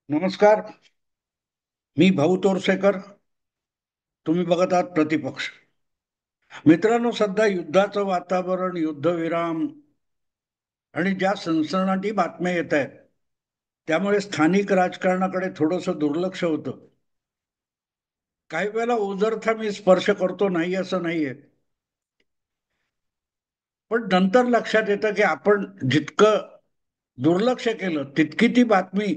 नमस्कार. मी भाऊ तोरसेकर. तुम्ही बघत आहात प्रतिपक्ष. मित्रांनो, सध्या युद्धाचं वातावरण, युद्धविराम आणि ज्या सनसनाटी बातम्या येत आहेत त्यामुळे स्थानिक राजकारणाकडे थोडंसं दुर्लक्ष होतं. काही वेळेला ओझरता मी स्पर्श करतो, नाही असं नाहीये, पण नंतर लक्षात येतं की आपण जितकं दुर्लक्ष केलं तितकी ती बातमी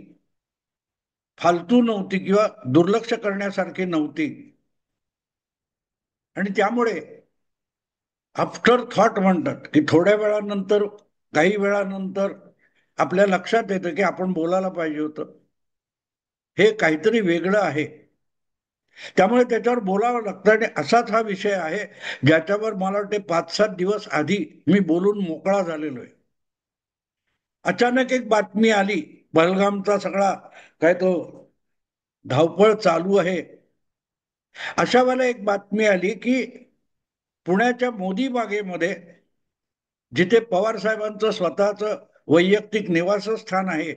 फालतू नव्हती किंवा दुर्लक्ष करण्यासारखी नव्हती. आणि त्यामुळे आफ्टर थॉट म्हणतात की थोड्या वेळानंतर, काही वेळानंतर आपल्या लक्षात येतं की आपण बोलायला पाहिजे होतं, हे काहीतरी वेगळं आहे. त्यामुळे त्याच्यावर बोलावं लागतं. आणि असाच हा विषय आहे ज्याच्यावर मला वाटते 5-7 दिवस आधी मी बोलून मोकळा झालेलो आहे. अचानक एक बातमी आली, पहलगामचा सगळा काय तो धावपळ चालू आहे, अशा वेळेला एक बातमी आली की पुण्याच्या मोदी बागेमध्ये, जिथे पवार साहेबांचं स्वतःचं वैयक्तिक निवासस्थान आहे,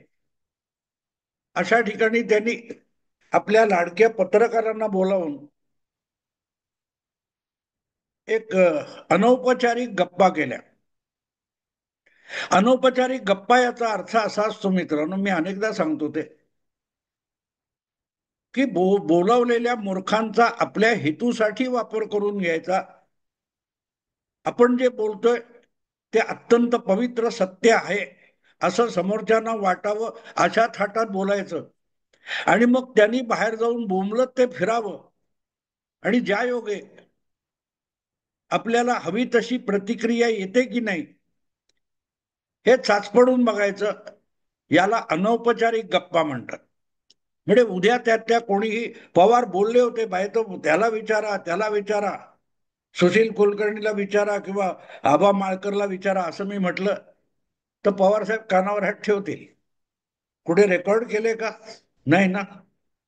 अशा ठिकाणी त्यांनी आपल्या लाडक्या पत्रकारांना बोलावून एक अनौपचारिक गप्पा केल्या. अनौपचारिक गप्पा याचा अर्थ असा असतो मित्रांनो, मी अनेकदा सांगतो ते, की बोलावलेल्या मूर्खांचा आपल्या हेतूसाठी वापर करून घ्यायचा. आपण जे बोलतोय ते अत्यंत पवित्र सत्य आहे असं समोरच्यांना वाटावं, अशा थाटात बोलायचं. आणि मग त्यांनी बाहेर जाऊन बोंबलत ते फिरावं. आणि ज्या योगे आपल्याला हवी तशी प्रतिक्रिया येते की नाही हे चाचपडून बघायचं. याला अनौपचारिक गप्पा म्हणतात. म्हणजे उद्या त्या कोणीही, पवार बोलले होते बाहेर, तर त्याला विचारा, त्याला विचारा, सुशील कुलकर्णीला विचारा किंवा आबा माळकरला विचारा असं मी म्हटलं तर पवार साहेब कानावर हात ठेवतील. कुठे रेकॉर्ड केले का? नाही ना.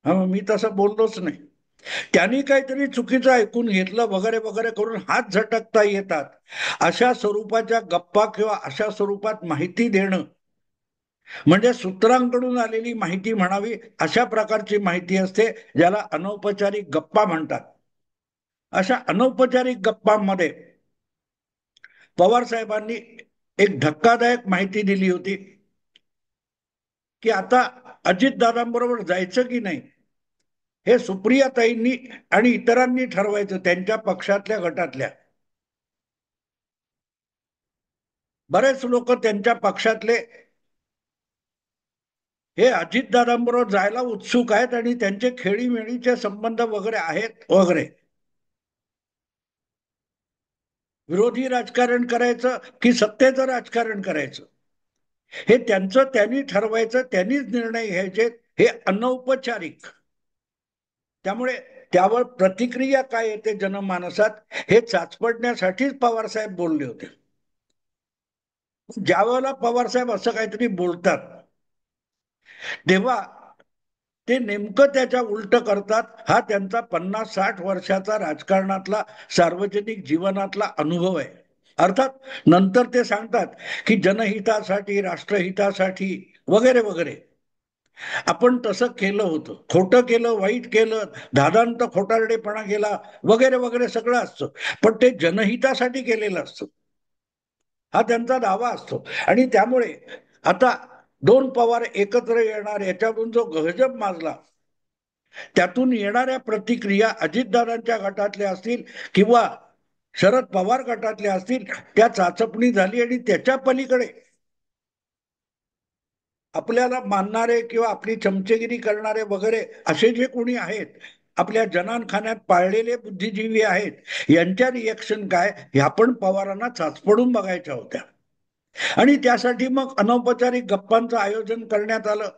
मी तसं बोललोच नाही. त्यांनी काहीतरी चुकीचं ऐकून घेतलं वगैरे वगैरे करून हात झटकता येतात. अशा स्वरूपाच्या गप्पा किंवा अशा स्वरूपात माहिती देणं म्हणजे सूत्रांकडून आलेली माहिती म्हणावी, अशा प्रकारची माहिती असते, ज्याला अनौपचारिक गप्पा म्हणतात. अशा अनौपचारिक गप्पांमध्ये पवार साहेबांनी एक धक्कादायक माहिती दिली होती की आता अजितदादांबरोबर जायचं की नाही हे सुप्रियाताईंनी आणि इतरांनी ठरवायचं, त्यांच्या पक्षातल्या गटातल्या. बरेच लोक त्यांच्या पक्षातले हे अजितदादांबरोबर जायला उत्सुक आहेत आणि त्यांचे खेळीमेळीचे संबंध वगैरे आहेत वगैरे. विरोधी राजकारण करायचं की सत्तेचं राजकारण करायचं हे त्यांचं त्यांनी ठरवायचं, त्यांनीच निर्णय घ्यायचे. हे अनौपचारिक. त्यामुळे त्यावर प्रतिक्रिया काय येते जनमानसात हे चाचपडण्यासाठीच पवारसाहेब बोलले होते. ज्या वेळेला पवारसाहेब असं काहीतरी बोलतात तेव्हा ते नेमकं त्याच्या उलट करतात. हा त्यांचा 50-60 वर्षाचा राजकारणातला, सार्वजनिक जीवनातला अनुभव आहे. अर्थात नंतर ते सांगतात की जनहितासाठी, राष्ट्रहितासाठी वगैरे वगैरे आपण तसं केलं होतं, खोटं केलं, वाईट केलं, दादांत खोटारडेपणा केला वगैरे वगैरे सगळं असतं, पण ते जनहितासाठी केलेलं असतं, हा त्यांचा दावा असतो. आणि त्यामुळे आता दोन पवार एकत्र येणार याच्यातून जो गहजब माजला, त्यातून येणाऱ्या प्रतिक्रिया अजितदादांच्या गटातल्या असतील किंवा शरद पवार गटातल्या असतील, त्या चाचपणी झाली. आणि त्याच्या पलीकडे आपल्याला मानणारे किंवा आपली चमचेगिरी करणारे वगैरे असे जे कोणी आहेत, आपल्या जनानखान्यात पाळलेले बुद्धिजीवी आहेत, यांच्या रिएक्शन काय ह्या पण पवारांना चाचपडून बघायच्या होत्या. आणि त्यासाठी मग अनौपचारिक गप्पांचं आयोजन करण्यात आलं.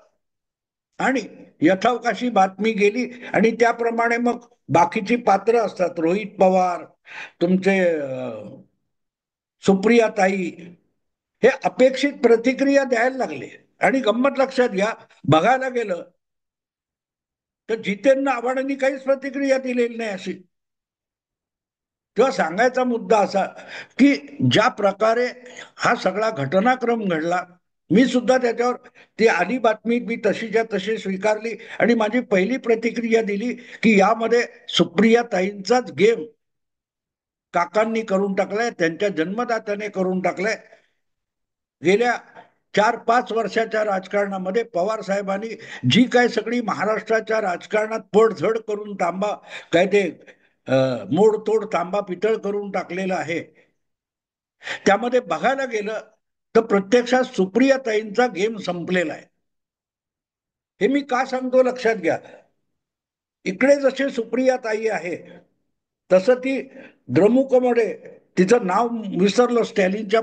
आणि यथावकाशी बातमी गेली. आणि त्याप्रमाणे मग बाकीची पात्र असतात, रोहित पवार, तुमचे सुप्रियाताई, हे अपेक्षित प्रतिक्रिया द्यायला लागले. आणि गंमत लक्षात घ्या, बघायला गेलं तर जितेंद्र आव्हाडांनी काहीच प्रतिक्रिया दिलेली नाही अशी. तेव्हा सांगायचा मुद्दा असा की ज्या प्रकारे हा सगळा घटनाक्रम घडला मी सुद्धा त्याच्यावर ती आली बातमी मी तशीच्या तशी स्वीकारली आणि माझी पहिली प्रतिक्रिया दिली की यामध्ये सुप्रिया ताईंचाच गेम काकांनी करून टाकलाय, त्यांच्या जन्मदात्याने करून टाकलाय. गेल्या 4-5 वर्षाच्या राजकारणामध्ये पवार साहेबांनी जी काय सगळी महाराष्ट्राच्या राजकारणात पडझड करून तांबा काय ते मोडतोड तांबा पितळ करून टाकलेलं आहे, त्यामध्ये बघायला गेलं तर प्रत्यक्षात सुप्रियाताईंचा गेम संपलेला आहे. हे मी का सांगतो लक्षात घ्या. इकडे जसे सुप्रियाताई आहे तसं ती द्रमुकमध्ये तिचं नाव विसरलं, स्टॅलिनच्या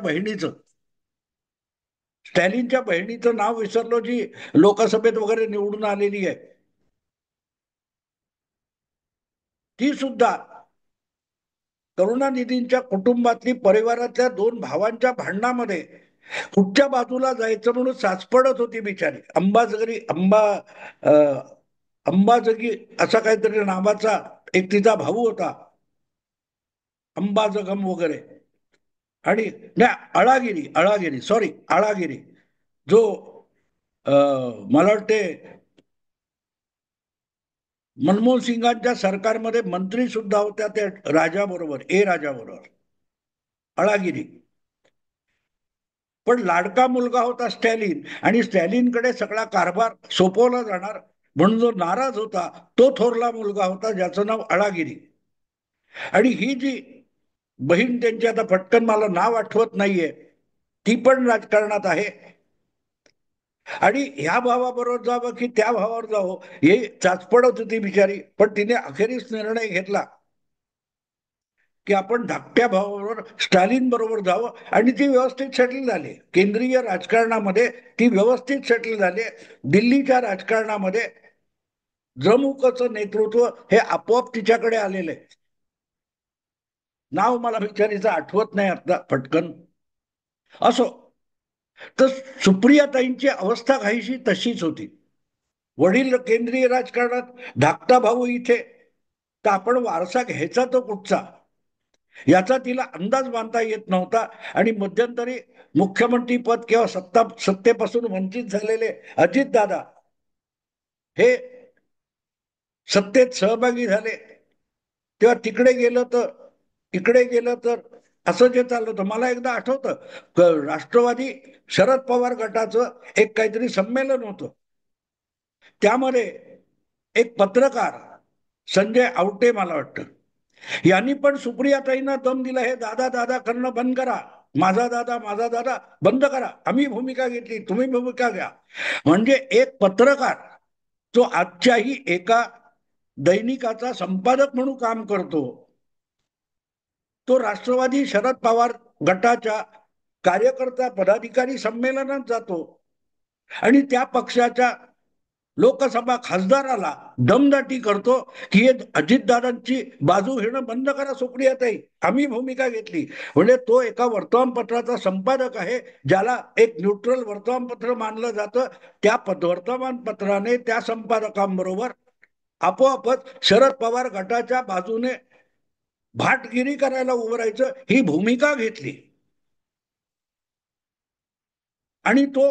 बहिणीचं नाव विसरलो, जी लोकसभेत वगैरे निवडून आलेली आहे, ती सुद्धा करुणानिधींच्या कुटुंबातली परिवारातल्या 2 भावांच्या भांडणामध्ये कुठच्या बाजूला जायचं म्हणून साचपडत होती बिचारी. अंबाजगी असा काहीतरी नावाचा एक तिचा भाऊ होता, अंबाजगम वगैरे. आणि नाही, आळागिरी जो मला वाटते मनमोहन सिंगांच्या सरकारमध्ये मंत्री सुद्धा होत्या त्या राजाबरोबर. अळागिरी पण लाडका मुलगा होता स्टॅलिन, आणि स्टॅलिनकडे सगळा कारभार सोपवला जाणार म्हणून जो नाराज होता तो थोरला मुलगा होता ज्याचं नाव अळागिरी. आणि ही जी बहीण त्यांची, आता पटकन मला नाव आठवत नाहीये, ती पण राजकारणात आहे. आणि ह्या भावाबरोबर जावं की त्या भावावर जावं हे चाचपडत होती बिचारी. पण तिने अखेरीस निर्णय घेतला की आपण धाकट्या भावाबरोबर स्टॅलिन बरोबर जावं, आणि ती व्यवस्थित सेटल झाली केंद्रीय राजकारणामध्ये. ती व्यवस्थित सेटल झाली. दिल्लीच्या राजकारणामध्ये द्रमुकचं नेतृत्व हे आपोआप तिच्याकडे आलेलं आहे. नाव मला बिचारीचं आठवत नाही आता पटकन. असो, तर सुप्रियाताईंची अवस्था काहीशी तशीच होती. वडील केंद्रीय राजकारणात, धाकटा भाऊ इथे, तर आपण वारसा घ्यायचा तो कुठचा याचा तिला अंदाज बांधता येत नव्हता. आणि मध्यंतरी मुख्यमंत्री पद किंवा सत्तेपासून वंचित झालेले अजितदादा हे सत्तेत सहभागी झाले, तेव्हा इकडे गेलं तर असं जे चाललं होतं. मला एकदा आठवतं, राष्ट्रवादी शरद पवार गटाचं एक काहीतरी संमेलन होतं. त्यामध्ये एक पत्रकार संजय आवटे मला वाटतं, यांनी पण सुप्रियाताईंना दम दिला, हे दादा दादा करणं बंद करा, माझा दादा बंद करा, आम्ही भूमिका घेतली, तुम्ही भूमिका घ्या. म्हणजे एक पत्रकार जो आजच्याही एका दैनिकाचा संपादक म्हणून काम करतो, तो राष्ट्रवादी शरद पवार गटाच्या कार्यकर्ता पदाधिकारी संमेलनात जातो आणि त्या पक्षाच्या लोकसभा खासदाराला दमदाटी करतो की हे अजितदादांची बाजू घेणं बंद करा सुप्रियाताई, आम्ही भूमिका घेतली. म्हणजे तो एका वर्तमानपत्राचा संपादक आहे, ज्याला एक न्यूट्रल वर्तमानपत्र मानलं जातं. त्या वर्तमानपत्राने त्या संपादकांबरोबर आपोआपच शरद पवार गटाच्या बाजूने भाटगिरी करायला उभं राहायचं ही भूमिका घेतली. आणि तो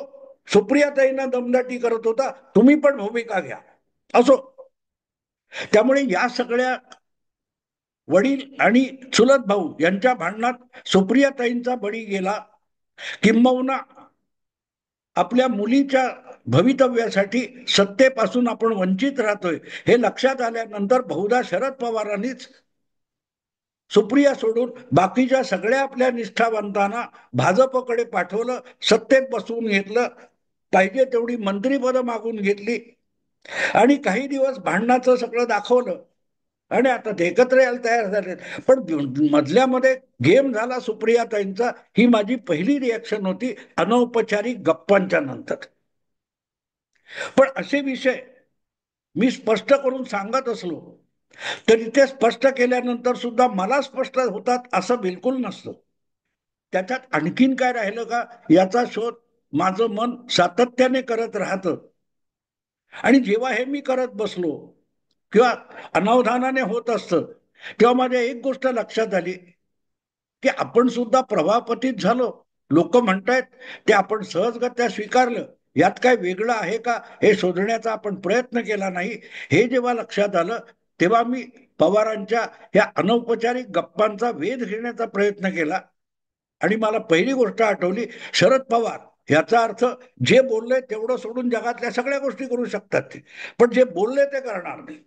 सुप्रियाताईंना दमदाटी करत होता, तुम्ही पण भूमिका घ्या. असो, त्यामुळे या सगळ्या वडील आणि चुलत भाऊ यांच्या भांडणात सुप्रियाताईंचा बळी गेला. किंबहुना आपल्या मुलीच्या भवितव्यासाठी सत्तेपासून आपण वंचित राहतोय हे लक्षात आल्यानंतर बहुधा शरद पवारांनीच सुप्रिया सोडून बाकीच्या सगळ्या आपल्या निष्ठावंतांना भाजपकडे पाठवलं, सत्तेत बसवून घेतलं, पाहिजे तेवढी मंत्रीपदं मागून घेतली आणि काही दिवस भांडणाचं सगळं दाखवलं आणि आता ते एकत्र यायला तयार झाले. पण मधल्यामध्ये गेम झाला सुप्रियाताईंचा. ही माझी पहिली रिॲक्शन होती अनौपचारिक गप्पांच्या नंतर. पण असे विषय मी स्पष्ट करून सांगत असलो तर इथे स्पष्ट केल्यानंतर सुद्धा मला स्पष्ट होतात असं बिलकुल नसतं. त्याच्यात आणखीन काय राहिलं का याचा शोध माझं मन सातत्याने करत राहतं. आणि जेव्हा हे मी करत बसलो किंवा अनावधानाने होत असतं, तेव्हा माझ्या एक गोष्ट लक्षात आली की आपण सुद्धा प्रभावपतीत झालो. लोक म्हणतायत ते आपण सहजगत्या स्वीकारलं. यात काय वेगळं आहे का हे शोधण्याचा आपण प्रयत्न केला नाही. हे जेव्हा लक्षात आलं तेव्हा मी पवारांच्या या अनौपचारिक गप्पांचा वेध घेण्याचा प्रयत्न केला. आणि मला पहिली गोष्ट आठवली, शरद पवार याचा अर्थ जे बोलले तेवढं सोडून जगातल्या सगळ्या गोष्टी करू शकतात ते, पण जे बोलले ते करणार नाही.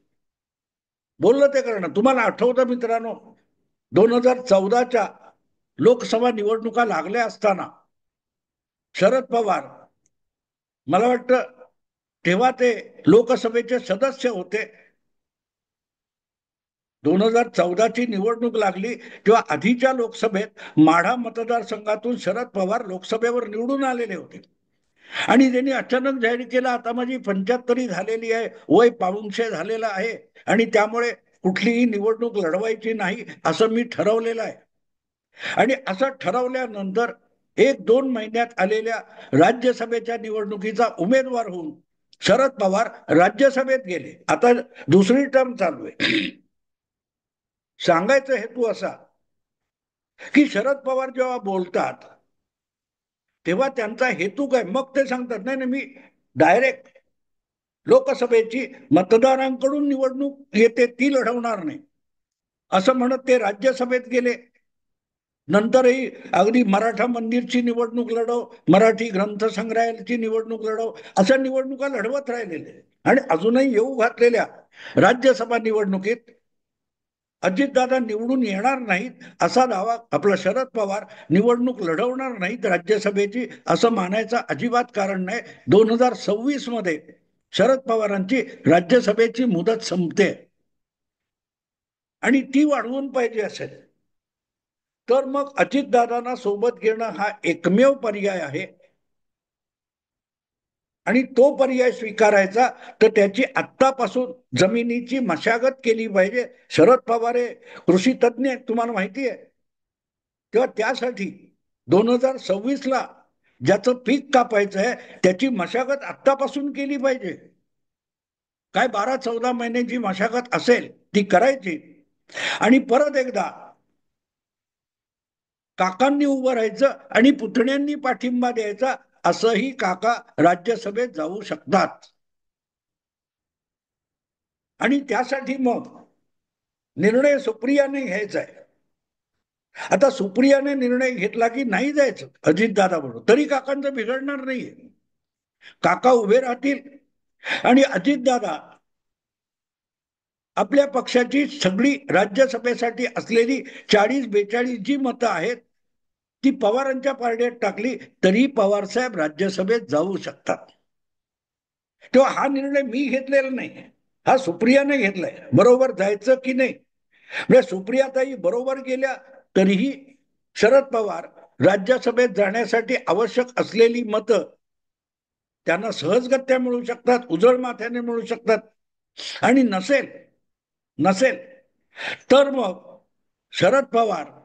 बोललं ते करणार. तुम्हाला आठवतं मित्रांनो, 2014च्या लोकसभा निवडणुका लागल्या असताना शरद पवार, मला वाटतं तेव्हा ते लोकसभेचे सदस्य होते. 2014ची निवडणूक लागली तेव्हा आधीच्या लोकसभेत माढा मतदारसंघातून शरद पवार लोकसभेवर निवडून आलेले होते. आणि त्यांनी अचानक जाहीर केलं, आता माझी 75 झालेली आहे, वय पाऊणशे झालेलं आहे आणि त्यामुळे कुठलीही निवडणूक लढवायची नाही असं मी ठरवलेलं आहे. आणि असं ठरवल्यानंतर 1-2 महिन्यात आलेल्या राज्यसभेच्या निवडणुकीचा उमेदवार होऊन शरद पवार राज्यसभेत गेले. आता दुसरी टर्म चालू आहे. सांगायचा हेतू असा की शरद पवार जेव्हा बोलतात तेव्हा त्यांचा हेतू काय, मग ते सांगतात नाही नाही मी डायरेक्ट लोकसभेची मतदारांकडून निवडणूक येते ती लढवणार नाही असं म्हणत ते राज्यसभेत गेले. नंतरही अगदी मराठा मंदिरची निवडणूक लढव, मराठी ग्रंथसंग्रहालयाची निवडणूक लढव, अशा निवडणुका लढवत राहिलेले. आणि अजूनही येऊ घातलेल्या राज्यसभा निवडणुकीत अजितदादा निवडून येणार नाहीत असा दावा आपला शरद पवार निवडणूक लढवणार नाहीत राज्यसभेची असं मानायचं अजिबात कारण नाही. 2026 मध्ये शरद पवारांची राज्यसभेची मुदत संपते आणि ती वाढवून पाहिजे असेल तर मग अजितदादांना सोबत घेणं हा एकमेव पर्याय आहे. आणि तो पर्याय स्वीकारायचा तर त्याची आत्तापासून जमिनीची मशागत केली पाहिजे. शरद पवार हे कृषी तज्ज्ञ आहेत, तुम्हाला माहिती आहे. तेव्हा त्यासाठी 2026ला ज्याचं पीक कापायचं आहे त्याची मशागत आत्तापासून केली पाहिजे. काय 12-14 महिन्याची मशागत असेल ती करायची आणि परत एकदा काकांनी उभं राहायचं आणि पुतण्यांनी पाठिंबा द्यायचा. असंही काका राज्यसभेत जाऊ शकतात. आणि त्यासाठी मग निर्णय सुप्रियाने घ्यायचा आहे. आता सुप्रियाने निर्णय घेतला की नाही जायचं अजितदादा बरोबर, तरी काकांचं बिघडणार नाहीये. काका उभे राहतील आणि अजितदादा आपल्या पक्षाची सगळी राज्यसभेसाठी असलेली 40-42 जी मतं आहेत ती पवारांच्या पारड्यात टाकली तरी पवारसाहेब राज्यसभेत जाऊ शकतात. तेव्हा हा निर्णय मी घेतलेला नाही, हा सुप्रियाने घेतलाय. बरोबर जायचं की नाही, म्हणजे सुप्रियाताई बरोबर गेल्या तरीही शरद पवार राज्यसभेत जाण्यासाठी आवश्यक असलेली मतं त्यांना सहजगत्या मिळू शकतात, उजळ माथ्याने मिळू शकतात. आणि नसेल नसेल तर मग शरद पवार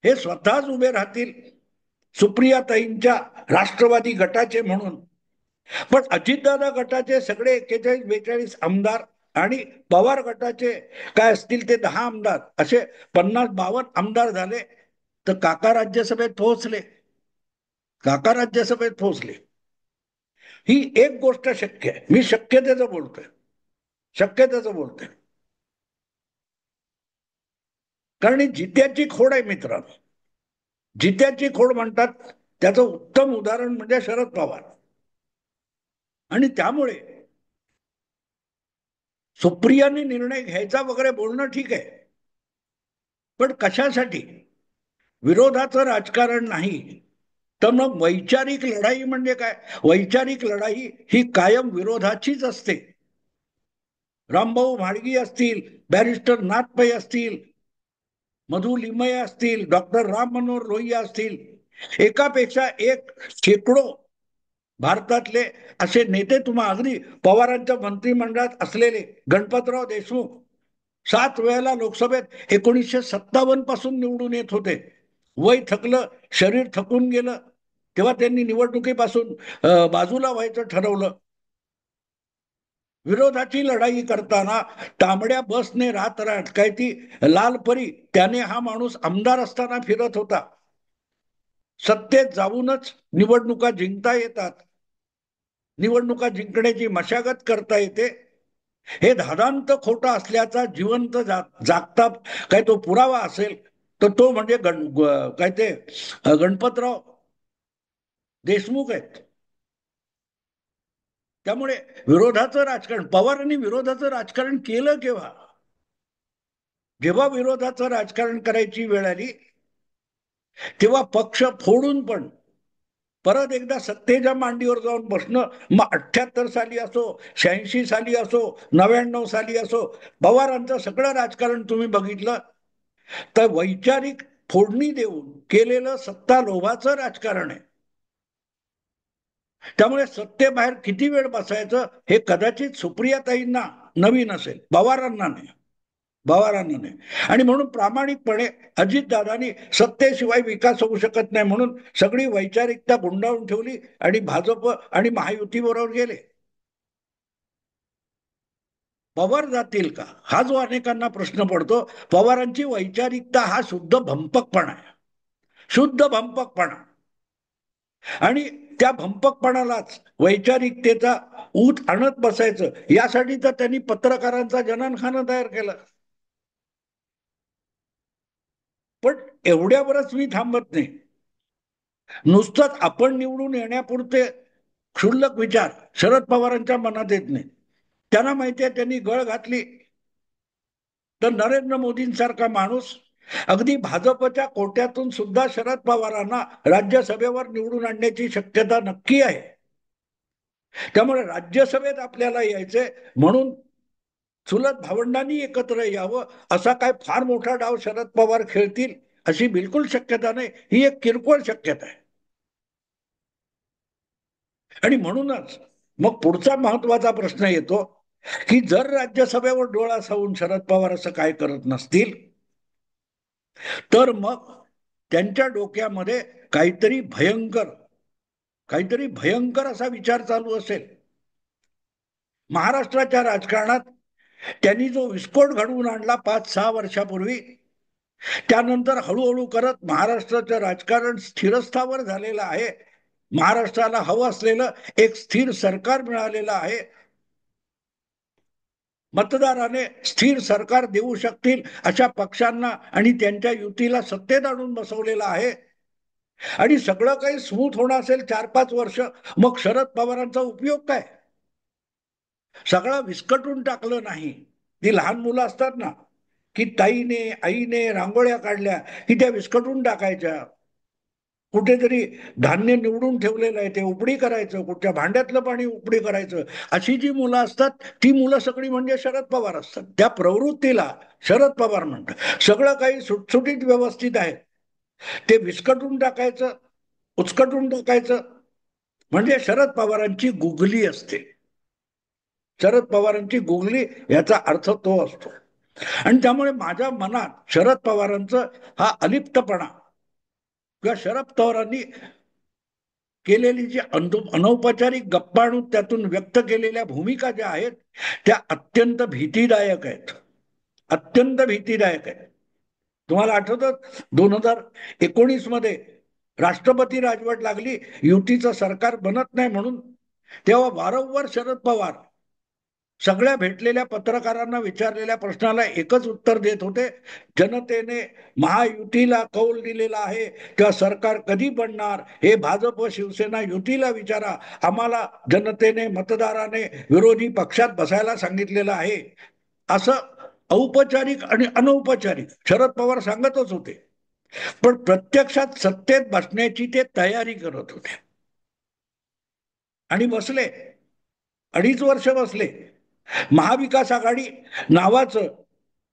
हे स्वतःच उभे राहतील सुप्रियाताईंच्या राष्ट्रवादी गटाचे म्हणून. पण अजितदादा गटाचे सगळे 41-42 आमदार आणि पवार गटाचे काय असतील ते 10 आमदार, असे 50-52 आमदार झाले तर काका राज्यसभेत पोहोचले. काका राज्यसभेत पोहोचले. ही एक गोष्ट शक्य आहे. मी शक्यतेचं बोलतोय, शक्यतेचं बोलतोय. कारण ही जित्याची खोड आहे मित्रांनो. जित्याची खोड म्हणतात त्याचं उत्तम उदाहरण म्हणजे शरद पवार. आणि त्यामुळे सुप्रियाने निर्णय घ्यायचा वगैरे बोलणं ठीक आहे, पण कशासाठी? विरोधाचं राजकारण नाही तर मग वैचारिक लढाई म्हणजे काय? वैचारिक लढाई ही कायम विरोधाचीच असते. रामभाऊ म्हाळगी असतील, बॅरिस्टर नाथ पै असतील, मधु लिमये असतील, डॉक्टर राम मनोहर लोहिया असतील, एकापेक्षा एक शेकडो भारतातले असे नेते तुम्हा अगदी पवारांच्या मंत्रिमंडळात असलेले गणपतराव देशमुख 7 वेळेला लोकसभेत 1957 पासून निवडून येत होते. वय थकलं, शरीर थकून गेलं तेव्हा त्यांनी निवडणुकीपासून बाजूला व्हायचं ठरवलं. विरोधाची लढाई करताना तांबड्या बसने रात रात काय ती लाल परी त्याने हा माणूस आमदार असताना फिरत होता. सत्तेत जाऊनच निवडणुका जिंकता येतात, निवडणुका जिंकण्याची मशागत करता येते, हे धादांत खोटं असल्याचा जिवंत जागता काय तो पुरावा असेल तर तो म्हणजे काय ते गणपतराव देशमुख आहेत. त्यामुळे विरोधाचं राजकारण, पवारांनी विरोधाचं राजकारण केलं केव्हा? जेव्हा विरोधाचं राजकारण करायची वेळ आली तेव्हा पक्ष फोडून पण परत एकदा सत्तेच्या मांडीवर जाऊन बसणं, मग 78 साली असो, 86 साली असो, 99 साली असो, पवारांचं सगळं राजकारण तुम्ही बघितलं तर वैचारिक फोडणी देऊन केलेलं सत्ता लोभाचं राजकारण आहे. त्यामुळे सत्तेबाहेर किती वेळ बसायचं हे कदाचित सुप्रियाताईंना नवीन असेल, पवारांना नाही, पवारांना नाही. आणि म्हणून प्रामाणिकपणे अजितदादांनी सत्तेशिवाय विकास होऊ शकत नाही म्हणून सगळी वैचारिकता गुंडाळून ठेवली आणि भाजप आणि महायुतीबरोबर गेले. पवार जातील का हा जो अनेकांना प्रश्न पडतो, पवारांची वैचारिकता हा शुद्ध भंपकपणा आहे, शुद्ध भंपकपणा. आणि त्या भंपकपणालाच वैचारिकतेचा ऊत आणत बसायचं, यासाठी तर त्यांनी पत्रकारांचा जननखाना तयार केलं. पण एवढ्यावरच मी थांबत नाही. नुसतंच आपण निवडून येण्यापुरते क्षुल्लक विचार शरद पवारांच्या मनात येत नाही. त्यांना माहिती आहे त्यांनी गळ घातली तर नरेंद्र मोदींसारखा माणूस अगदी भाजपच्या कोट्यातून सुद्धा शरद पवारांना राज्यसभेवर निवडून आणण्याची शक्यता नक्की आहे. त्यामुळे राज्यसभेत आपल्याला यायचे म्हणून चुलत भावंडांनी एकत्र यावं, असा काय फार मोठा डाव शरद पवार खेळतील अशी बिलकुल शक्यता नाही. ही एक किरकोळ शक्यता आहे. आणि म्हणूनच मग पुढचा महत्वाचा प्रश्न येतो की जर राज्यसभेवर डोळा सावून शरद पवार असं काय करत नसतील तर मग त्यांच्या डोक्यामध्ये काहीतरी भयंकर, काहीतरी भयंकर असा विचार चालू असेल. महाराष्ट्राच्या राजकारणात त्यांनी जो विस्फोट घडवून आणला 5-6 वर्षापूर्वी, त्यानंतर हळूहळू करत महाराष्ट्राचं राजकारण स्थिरस्थावर झालेलं आहे. महाराष्ट्राला हवं असलेलं एक स्थिर सरकार मिळालेलं आहे. मतदाराने स्थिर सरकार देऊ शकतील अशा पक्षांना आणि त्यांच्या युतीला सत्तेत आणून बसवलेलं आहे. आणि सगळं काही स्मूथ होणं असेल 4-5 वर्ष, मग शरद पवारांचा उपयोग काय? सगळं विस्कटून टाकलं नाही. ती लहान मुलं असतात ना की ताईने आईने रांगोळ्या काढल्या की त्या विस्कटून टाकायच्या. कुठेतरी धान्य निवडून ठेवलेलं आहे ते उपडी करायचं, कुठच्या भांड्यातलं पाणी उपडी करायचं, अशी जी मुलं असतात ती मुलं सगळी म्हणजे शरद पवार असतात. त्या प्रवृत्तीला शरद पवार म्हणतात. सगळं काही सुटसुटीत व्यवस्थित आहे, ते विस्कटून टाकायचं, उचकटून टाकायचं म्हणजे शरद पवारांची गुगली असते. शरद पवारांची गुगली याचा अर्थ तो असतो. आणि त्यामुळे माझ्या मनात शरद पवारांचं हा अलिप्तपणा किंवा शरद पवारांनी केलेली जी अनौपचारिक गप्पा त्यातून व्यक्त केलेल्या भूमिका ज्या आहेत त्या अत्यंत भीतीदायक आहेत, अत्यंत भीतीदायक आहेत. तुम्हाला आठवतं 2019 मध्ये राष्ट्रपती राजवट लागली, युतीचं सरकार बनत नाही म्हणून, तेव्हा वारंवार शरद पवार सगळ्या भेटलेल्या पत्रकारांना विचारलेल्या प्रश्नाला एकच उत्तर देत होते, जनतेने महायुतीला कौल दिलेला आहे, तेव्हा सरकार कधी बनणार हे भाजप व शिवसेना युतीला विचारा, आम्हाला जनतेने मतदाराने विरोधी पक्षात बसायला सांगितलेलं आहे. असं औपचारिक आणि अनौपचारिक शरद पवार सांगतच होते. पण प्रत्यक्षात सत्तेत बसण्याची ते तयारी करत होते आणि बसले. 2.5 वर्ष बसले. महाविकास आघाडी नावाचं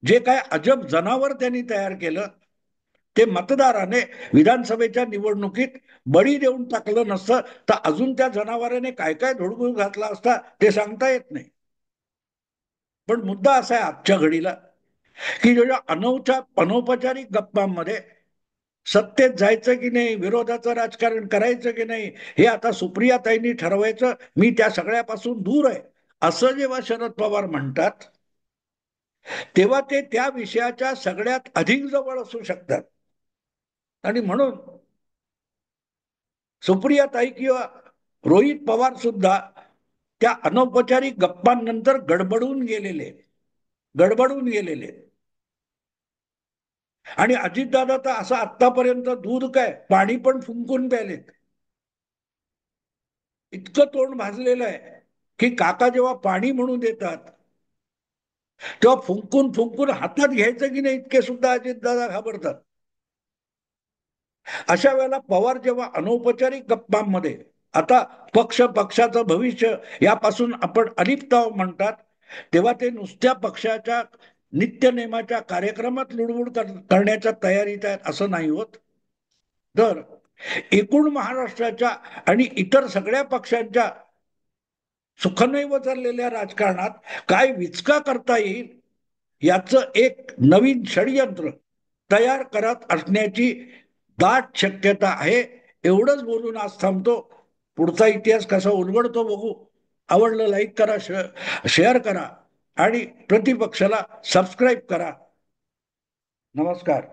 जे काय अजब जनावर त्यांनी तयार केलं ते मतदाराने विधानसभेच्या निवडणुकीत बळी देऊन टाकलं नसतं तर अजून त्या जनावराने काय काय धुडगूळ घातला असता ते सांगता येत नाही. पण मुद्दा असा आहे आजच्या घडीला की ज्या अनौपचारिक गप्पांमध्ये सत्तेत जायचं की नाही, विरोधाचं राजकारण करायचं की नाही, हे आता सुप्रियाताईंनी ठरवायचं, मी त्या सगळ्यापासून दूर आहे असं जेव्हा शरद पवार म्हणतात तेव्हा ते त्या विषयाच्या सगळ्यात अधिक जवळ असू शकतात. आणि म्हणून सुप्रियाताई किंवा रोहित पवार सुद्धा त्या अनौपचारिक गप्पांनंतर गडबडून गेलेले. आणि अजितदादा तर असं आतापर्यंत दूध काय पाणी पण फुंकून प्यालेत. इतकं तोंड भाजलेलं आहे की काका जेव्हा पाणी म्हणून देतात तेव्हा फुंकून फुंकून हातात घ्यायचं की नाही इतके सुद्धा अजितदादा घाबरतात. अशा वेळेला पवार जेव्हा अनौपचारिक गप्पांमध्ये आता पक्षाचं भविष्य यापासून आपण अलिप्त म्हणतात, तेव्हा ते नुसत्या पक्षाच्या नित्यनेमाच्या कार्यक्रमात लुडबुड करण्याच्या तयारीत आहेत असं नाही होत. तर एकूण महाराष्ट्राच्या आणि इतर सगळ्या पक्षांच्या सुखनैव चाललेल्या राजकारणात काय विचका करता येईल याचं एक नवीन षडयंत्र तयार करत असण्याची दाट शक्यता आहे. एवढंच बोलून आज थांबतो. पुढचा इतिहास कसा उलगडतो बघू. आवडलं लाईक करा, शेअर करा आणि प्रतिपक्षाला सबस्क्राईब करा. नमस्कार.